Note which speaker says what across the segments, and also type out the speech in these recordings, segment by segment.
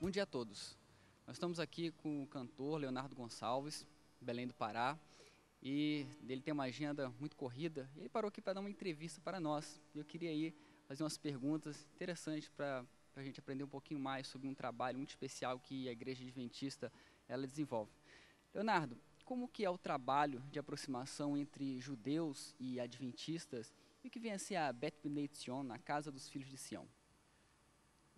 Speaker 1: Bom dia a todos. Nós estamos aqui com o cantor Leonardo Gonçalves, Belém do Pará, e ele tem uma agenda muito corrida. E ele parou aqui para dar uma entrevista para nós. Eu queria aí fazer umas perguntas interessantes para a gente aprender um pouquinho mais sobre um trabalho muito especial que a Igreja Adventista ela desenvolve. Leonardo, como que é o trabalho de aproximação entre judeus e adventistas e o que vem a ser a Bet Bnei Zion, a Casa dos Filhos de Sião?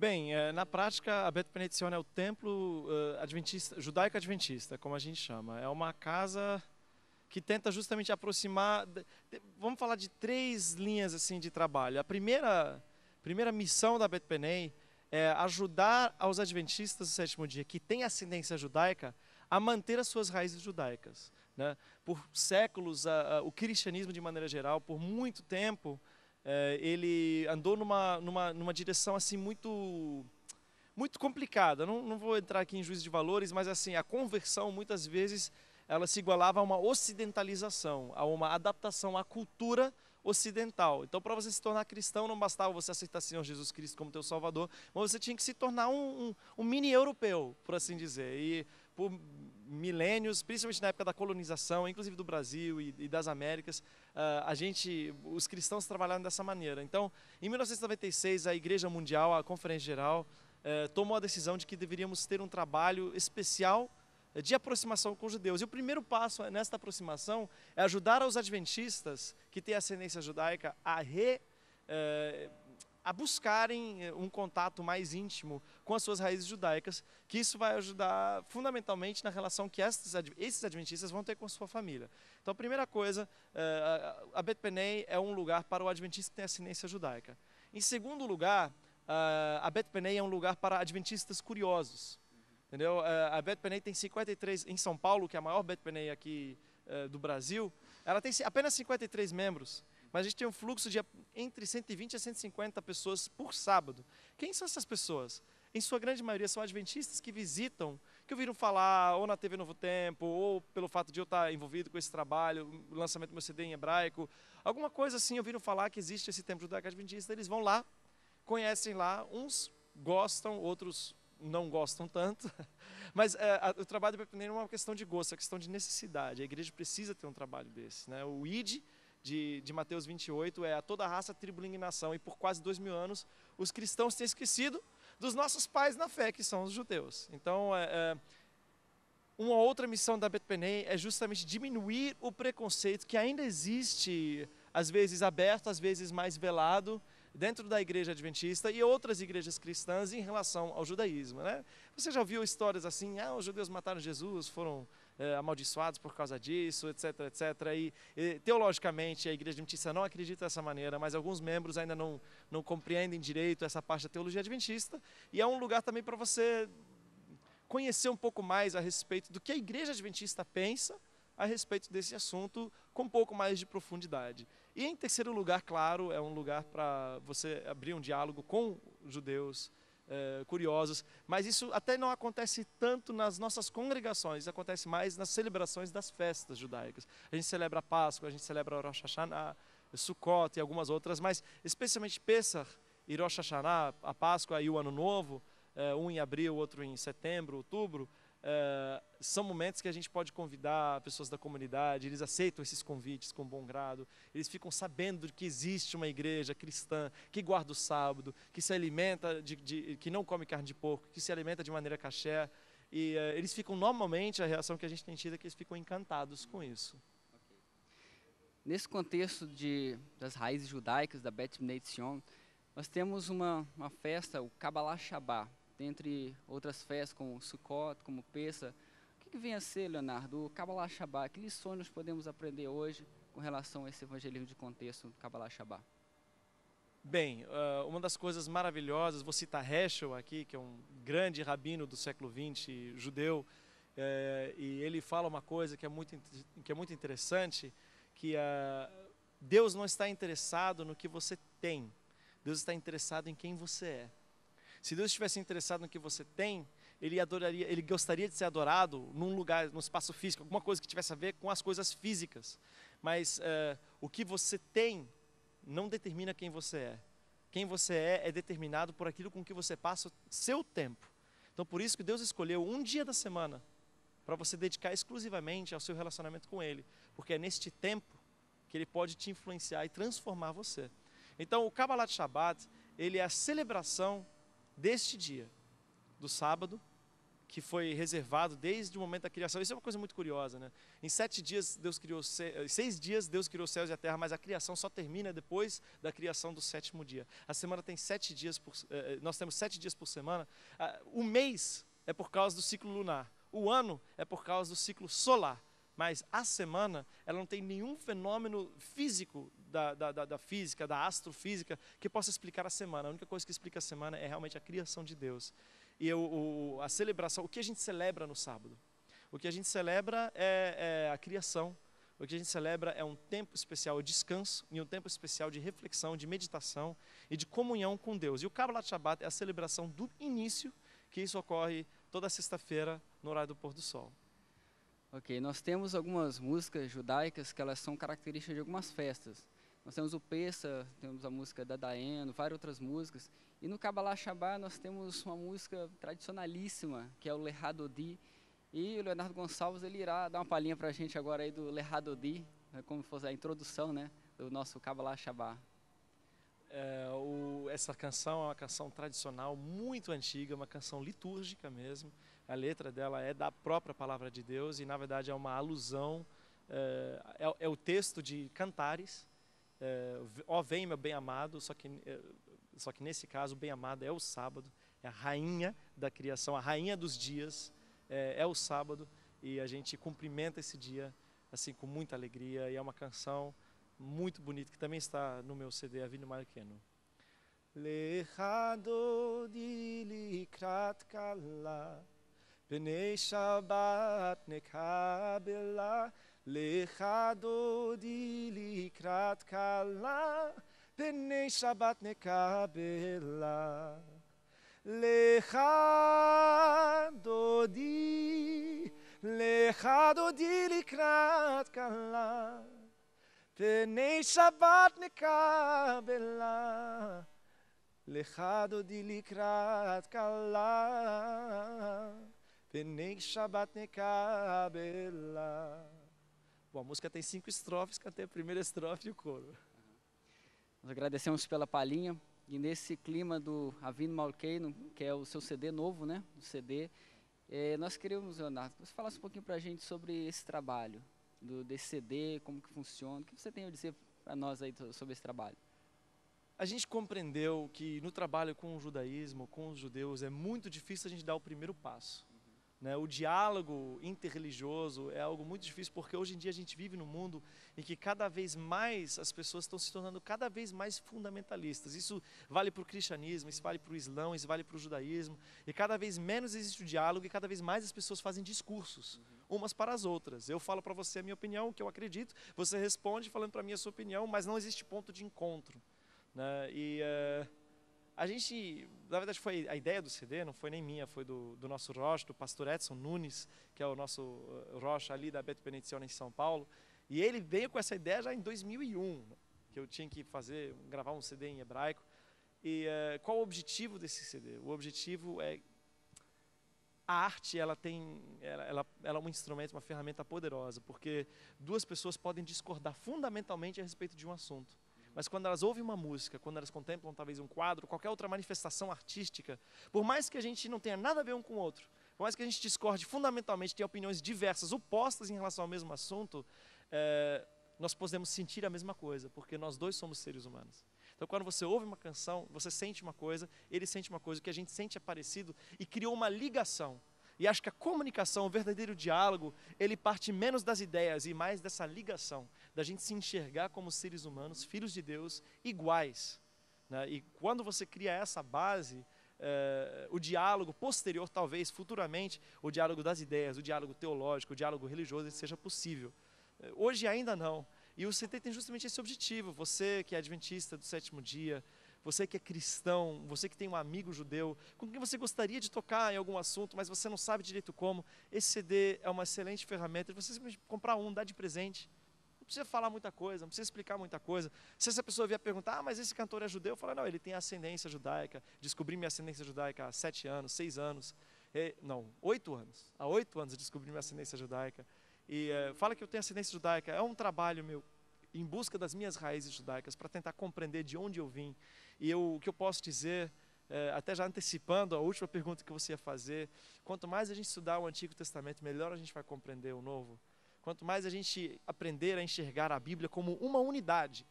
Speaker 2: Bem, na prática, a Bet Bnei Zion é o templo adventista, judaico-adventista, como a gente chama. É uma casa que tenta justamente aproximar. Vamos falar de três linhas assim de trabalho. A primeira missão da Bet Bnei é ajudar aos adventistas do sétimo dia que têm ascendência judaica a manter as suas raízes judaicas, né? Por séculos, o cristianismo de maneira geral, por muito tempo, ele andou numa direção assim muito complicada. Não vou entrar aqui em juízo de valores, mas assim, a conversão muitas vezes ela se igualava a uma ocidentalização, a uma adaptação à cultura ocidental. Então, para você se tornar cristão, não bastava você aceitar o Senhor Jesus Cristo como teu Salvador, mas você tinha que se tornar um mini europeu, por assim dizer. E por milênios, principalmente na época da colonização, inclusive do Brasil e das Américas, os cristãos trabalharam dessa maneira. Então, em 1996, a Igreja Mundial, a Conferência Geral, tomou a decisão de que deveríamos ter um trabalho especial de aproximação com os judeus. E o primeiro passo nesta aproximação é ajudar os adventistas que têm ascendência judaica a buscarem um contato mais íntimo com as suas raízes judaicas, que isso vai ajudar fundamentalmente na relação que esses adventistas vão ter com a sua família. Então, a primeira coisa, a Bet Bnei é um lugar para o adventista que tem ascendência judaica. Em segundo lugar, a Bet Bnei é um lugar para adventistas curiosos. Entendeu? A Bet Bnei tem 53, em São Paulo, que é a maior Bet Bnei aqui do Brasil, ela tem apenas 53 membros, mas a gente tem um fluxo de entre 120 a 150 pessoas por sábado. Quem são essas pessoas? Em sua grande maioria são adventistas que visitam, que ouviram falar ou na TV Novo Tempo, ou pelo fato de eu estar envolvido com esse trabalho, o lançamento do meu CD em hebraico, alguma coisa assim, ouviram falar que existe esse templo judaico adventista, eles vão lá, conhecem lá, uns gostam, outros não gostam tanto, mas o trabalho do Bet Bnei não é uma questão de gosto, é uma questão de necessidade. A igreja precisa ter um trabalho desse, né? O ID de Mateus 28 é a toda raça, tribo, língua e nação, e por quase 2000 anos os cristãos têm esquecido dos nossos pais na fé, que são os judeus. Então, uma outra missão da Bet Bnei é justamente diminuir o preconceito que ainda existe, às vezes aberto, às vezes mais velado, dentro da igreja adventista e outras igrejas cristãs em relação ao judaísmo, né? Você já ouviu histórias assim, os judeus mataram Jesus, foram amaldiçoados por causa disso, etc, etc. E teologicamente a igreja adventista não acredita dessa maneira, mas alguns membros ainda não compreendem direito essa parte da teologia adventista, e é um lugar também para você conhecer um pouco mais a respeito do que a igreja adventista pensa a respeito desse assunto com um pouco mais de profundidade. E em terceiro lugar, claro, é um lugar para você abrir um diálogo com judeus curiosos, mas isso até não acontece tanto nas nossas congregações, isso acontece mais nas celebrações das festas judaicas. A gente celebra a Páscoa, a gente celebra o Rosh Hashanah, Sukkot e algumas outras, mas especialmente Pesach e Rosh Hashanah, a Páscoa e o Ano Novo, um em abril, outro em setembro, outubro, são momentos que a gente pode convidar pessoas da comunidade, eles aceitam esses convites com bom grado, eles ficam sabendo de que existe uma igreja cristã que guarda o sábado, que se alimenta, que não come carne de porco, que se alimenta de maneira kasher, e eles ficam, normalmente, a reação que a gente tem tido é que eles ficam encantados com isso.
Speaker 1: Nesse contexto das raízes judaicas da Bet Bnei Zion, nós temos uma festa, o Kabbalah Shabbat, dentre outras festas como Sukkot, como Pesach. O que vem a ser, Leonardo, o Kabbalah Shabbat? Que lições nós podemos aprender hoje com relação a esse evangelismo de contexto do Kabbalah Shabbat?
Speaker 2: Bem, uma das coisas maravilhosas, vou citar Heschel aqui, que é um grande rabino do século XX, judeu, e ele fala uma coisa que é muito interessante, que Deus não está interessado no que você tem, Deus está interessado em quem você é. Se Deus estivesse interessado no que você tem, ele gostaria de ser adorado num lugar, num espaço físico, alguma coisa que tivesse a ver com as coisas físicas. Mas o que você tem não determina quem você é. Quem você é determinado por aquilo com que você passa o seu tempo. Então, por isso que Deus escolheu um dia da semana para você dedicar exclusivamente ao seu relacionamento com Ele, porque é neste tempo que Ele pode te influenciar e transformar você. Então, o Kabbalat Shabbat, ele é a celebração deste dia, do sábado, que foi reservado desde o momento da criação. Isso é uma coisa muito curiosa, né? Em 7 dias Deus criou, 6 dias Deus criou os céus e a terra, mas a criação só termina depois da criação do 7º dia. A semana tem 7 dias, nós temos 7 dias por semana. O mês é por causa do ciclo lunar. O ano é por causa do ciclo solar. Mas a semana, ela não tem nenhum fenômeno físico da física, da astrofísica, que possa explicar a semana. A única coisa que explica a semana é realmente a criação de Deus. E a celebração, o que a gente celebra no sábado? O que a gente celebra é a criação. O que a gente celebra é um tempo especial de descanso e um tempo especial de reflexão, de meditação e de comunhão com Deus. E o Kabbalat Shabbat é a celebração do início, que isso ocorre toda sexta-feira no horário do pôr do sol.
Speaker 1: Ok, nós temos algumas músicas judaicas que elas são características de algumas festas. Nós temos o Pessa, temos a música da Daeno, várias outras músicas. E no Kabbalat Shabbat nós temos uma música tradicionalíssima, que é o Lehadodi. E o Leonardo Gonçalves ele irá dar uma palhinha para a gente agora aí do Lehadodi, como fosse a introdução, né, do nosso Kabbalat Shabbat.
Speaker 2: Essa canção é uma canção tradicional, muito antiga, uma canção litúrgica mesmo. A letra dela é da própria palavra de Deus e, na verdade, é uma alusão, é o texto de Cantares, ó vem meu bem-amado, só que nesse caso o bem-amado é o sábado, é a rainha da criação, a rainha dos dias, é o sábado, e a gente cumprimenta esse dia assim com muita alegria, e é uma canção muito bonita, que também está no meu CD, Avinu Malkeinu. Lechadodi likrat kala Bnei Shabbat nekabela Lechadodi likrat kala Bnei Shabbat nekabela Lechadodi likrat kala Bnei Shabbat nekabela Lechadodi likrat kala Bnei Shabbat nekabela. Bom, a música tem 5 estrofes, cantei a primeira estrofe e o coro.
Speaker 1: Nós agradecemos pela palhinha e nesse clima do Avinu Malkeinu, que é o seu CD novo, né? O CD, nós queríamos, Leonardo, que você falasse um pouquinho para a gente sobre esse trabalho, desse CD, como que funciona, o que você tem a dizer para nós aí sobre esse trabalho?
Speaker 2: A gente compreendeu que no trabalho com o judaísmo, com os judeus, é muito difícil a gente dar o primeiro passo. Né? O diálogo interreligioso é algo muito difícil, porque hoje em dia a gente vive num mundo em que cada vez mais as pessoas estão se tornando cada vez mais fundamentalistas. Isso vale para o cristianismo, isso vale para o islão, isso vale para o judaísmo. E cada vez menos existe o diálogo e cada vez mais as pessoas fazem discursos, umas para as outras. Eu falo para você a minha opinião, o que eu acredito, você responde falando para mim a sua opinião, mas não existe ponto de encontro. Né? A gente, na verdade, foi a ideia do CD, não foi nem minha, foi do nosso Rosh, do pastor Edson Nunes, que é o nosso Rosh ali da Beto Benedicione em São Paulo. E ele veio com essa ideia já em 2001, que eu tinha que gravar um CD em hebraico. E qual o objetivo desse CD? O objetivo é a arte, ela é um instrumento, uma ferramenta poderosa, porque duas pessoas podem discordar fundamentalmente a respeito de um assunto. Mas quando elas ouvem uma música, quando elas contemplam talvez um quadro, qualquer outra manifestação artística, por mais que a gente não tenha nada a ver um com o outro, por mais que a gente discorde fundamentalmente, tenha opiniões diversas, opostas em relação ao mesmo assunto, nós podemos sentir a mesma coisa, porque nós dois somos seres humanos. Então quando você ouve uma canção, você sente uma coisa, ele sente uma coisa, o que a gente sente é parecido e criou uma ligação. E acho que a comunicação, o verdadeiro diálogo, ele parte menos das ideias e mais dessa ligação, da gente se enxergar como seres humanos, filhos de Deus, iguais. Né? E quando você cria essa base, o diálogo posterior, talvez, futuramente, o diálogo das ideias, o diálogo teológico, o diálogo religioso, ele seja possível. Hoje ainda não. E o CT tem justamente esse objetivo. Você que é adventista do 7º dia, você que é cristão, você que tem um amigo judeu, com quem você gostaria de tocar em algum assunto, mas você não sabe direito como, esse CD é uma excelente ferramenta. Você simplesmente comprar um, dar de presente. Não precisa falar muita coisa, não precisa explicar muita coisa. Se essa pessoa vier perguntar, mas esse cantor é judeu, eu falo, não, ele tem ascendência judaica, descobri minha ascendência judaica há 7 anos, 6 anos. Não, 8 anos. Há 8 anos eu descobri minha ascendência judaica. E fala que eu tenho ascendência judaica. É um trabalho meu em busca das minhas raízes judaicas, para tentar compreender de onde eu vim. E o que eu posso dizer, até já antecipando a última pergunta que você ia fazer, quanto mais a gente estudar o Antigo Testamento, melhor a gente vai compreender o Novo. Quanto mais a gente aprender a enxergar a Bíblia como uma unidade,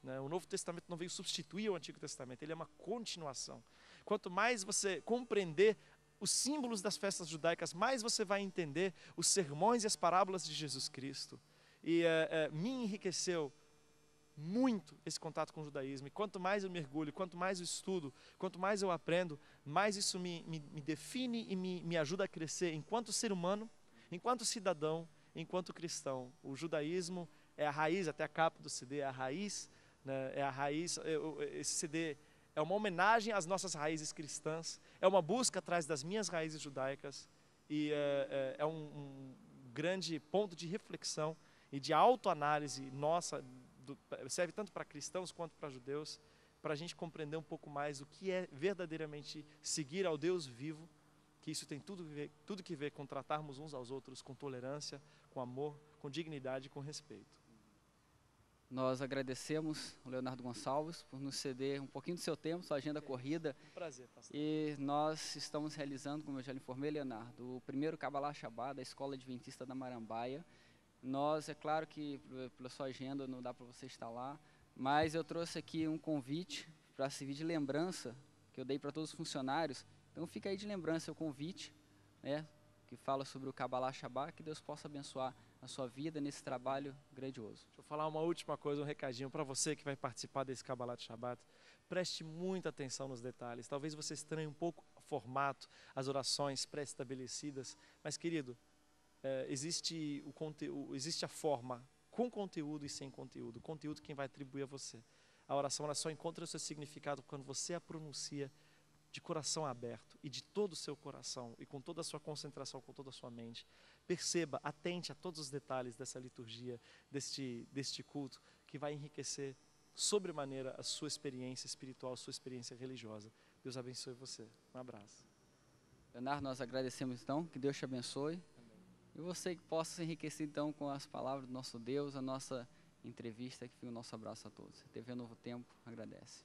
Speaker 2: né? O Novo Testamento não veio substituir o Antigo Testamento, ele é uma continuação. Quanto mais você compreender os símbolos das festas judaicas, mais você vai entender os sermões e as parábolas de Jesus Cristo. E me enriqueceu muito esse contato com o judaísmo. E quanto mais eu mergulho, quanto mais eu estudo, quanto mais eu aprendo, mais isso me define e me ajuda a crescer enquanto ser humano, enquanto cidadão, enquanto cristão. O judaísmo é a raiz, até a capa do CD é a raiz, né? É a raiz. Esse CD é uma homenagem às nossas raízes cristãs, é uma busca atrás das minhas raízes judaicas e é um grande ponto de reflexão e de autoanálise nossa, serve tanto para cristãos quanto para judeus, para a gente compreender um pouco mais o que é verdadeiramente seguir ao Deus vivo, que isso tem tudo que ver com tratarmos uns aos outros com tolerância, com amor, com dignidade e com respeito.
Speaker 1: Nós agradecemos o Leonardo Gonçalves por nos ceder um pouquinho do seu tempo, sua agenda corrida.
Speaker 2: Um prazer, pastor.
Speaker 1: E nós estamos realizando, como eu já lhe informei, Leonardo, o primeiro Kabbalah Shabbat da Escola Adventista da Marambaia. Nós, é claro que pela sua agenda não dá para você estar lá, mas eu trouxe aqui um convite para servir de lembrança, que eu dei para todos os funcionários. Então fica aí de lembrança o convite, né, que fala sobre o Kabbalah Shabbat, que Deus possa abençoar a sua vida nesse trabalho grandioso.
Speaker 2: Deixa eu falar uma última coisa, um recadinho para você que vai participar desse Kabbalah Shabbat. Preste muita atenção nos detalhes. Talvez você estranhe um pouco o formato, as orações pré-estabelecidas, mas querido, existe a forma com conteúdo e sem conteúdo. O conteúdo quem vai atribuir a você. A oração ela só encontra o seu significado quando você a pronuncia de coração aberto e de todo o seu coração e com toda a sua concentração, com toda a sua mente. Perceba, atente a todos os detalhes dessa liturgia, deste culto, que vai enriquecer sobremaneira a sua experiência espiritual, a sua experiência religiosa. Deus abençoe você. Um abraço.
Speaker 1: Leonardo, nós agradecemos então, que Deus te abençoe. E você que possa se enriquecer então com as palavras do nosso Deus, a nossa entrevista, que fica o nosso abraço a todos. TV Novo Tempo agradece.